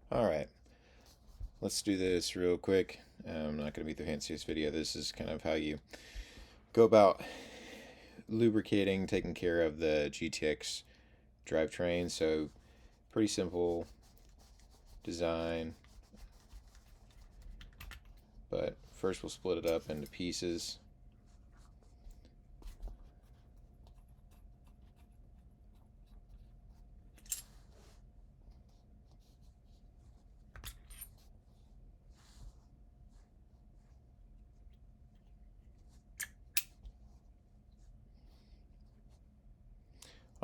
Alright, let's do this real quick. I'm not going to be the fanciest video. This is kind of how you go about lubricating, taking care of the GTX drivetrain. So, pretty simple design, but first we'll split it up into pieces.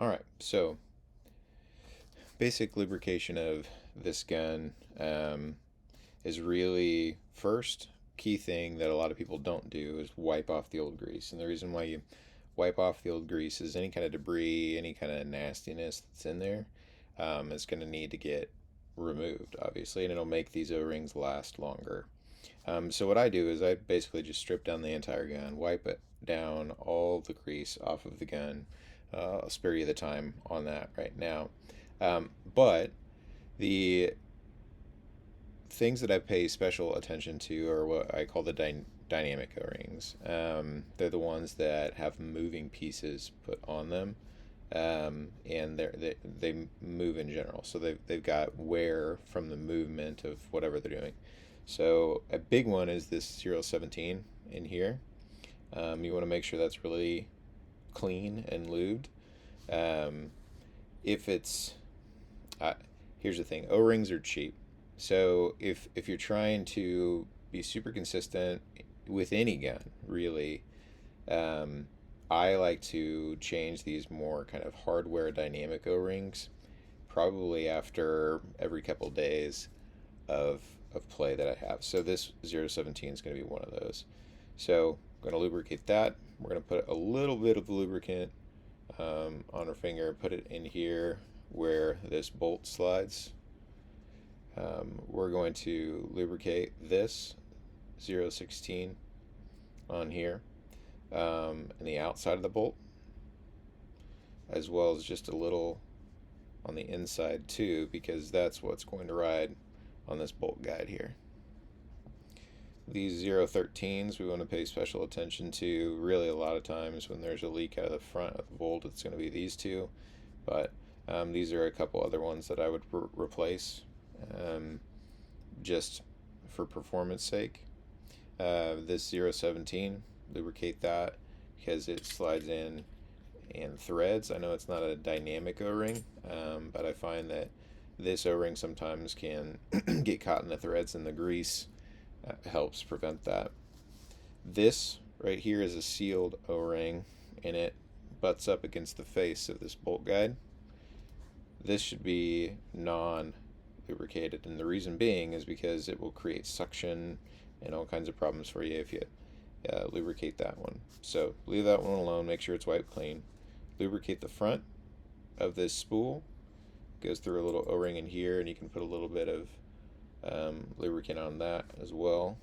Alright, so basic lubrication of this gun is really first key thing that a lot of people don't do is wipe off the old grease. And the reason why you wipe off the old grease is any kind of debris, any kind of nastiness that's in there is going to need to get removed, obviously, and it'll make these O-rings last longer. So what I do is I basically just strip down the entire gun, wipe it down all the grease off of the gun. I'll spare you the time on that right now. But the things that I pay special attention to are what I call the dynamic O-rings. They're the ones that have moving pieces put on them, and they move in general. So they've got wear from the movement of whatever they're doing. So a big one is this 017 in here. You want to make sure that's really clean and lubed. If it's here's the thing, O-rings are cheap. So if you're trying to be super consistent with any gun, really, I like to change these more kind of hardware dynamic O-rings probably after every couple days of play that I have. So this 017 is going to be one of those. So I'm going to lubricate that. We're going to put a little bit of lubricant on our finger, put it in here where this bolt slides. We're going to lubricate this 016 on here and the outside of the bolt, as well as just a little on the inside too, because that's what's going to ride on this bolt guide here. These 013s we want to pay special attention to. Really, a lot of times when there's a leak out of the front of the bolt, it's going to be these two, but these are a couple other ones that I would replace just for performance sake. This 017, lubricate that because it slides in and threads. I know it's not a dynamic O-ring, but I find that this O-ring sometimes can get caught in the threads, and the grease helps prevent that. This right here is a sealed O-ring, and it butts up against the face of this bolt guide. This should be non-lubricated, and the reason being is because it will create suction and all kinds of problems for you if you lubricate that one. So leave that one alone, make sure it's wiped clean. Lubricate the front of this spool. Goes through a little O-ring in here, and you can put a little bit of lubricant on that as well.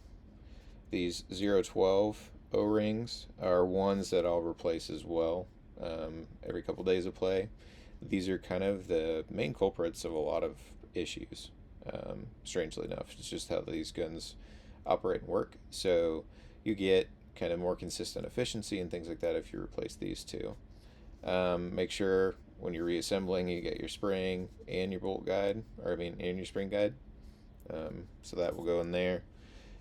These 012 O-rings are ones that I'll replace as well every couple days of play. These are kind of the main culprits of a lot of issues, strangely enough. It's just how these guns operate and work. So you get kind of more consistent efficiency and things like that if you replace these two. Make sure when you're reassembling you get your spring and your bolt guide, and your spring guide. So that will go in there.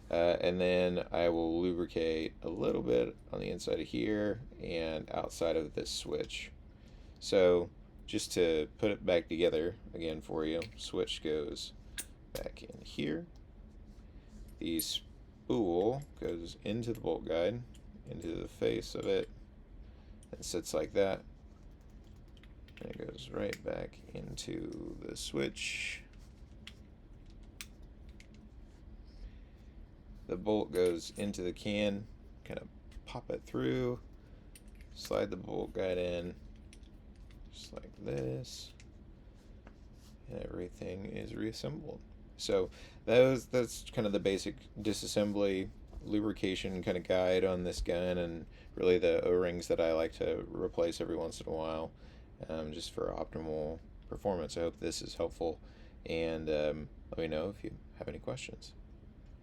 And then I will lubricate a little bit on the inside of here and outside of this switch. So just to put it back together again for you, switch goes back in here. The spool goes into the bolt guide, into the face of it, and sits like that. And it goes right back into the switch. The bolt goes into the can, kind of pop it through, slide the bolt guide in, just like this, and everything is reassembled. So that's kind of the basic disassembly lubrication kind of guide on this gun, and really the O-rings that I like to replace every once in a while, just for optimal performance. I hope this is helpful. and let me know if you have any questions.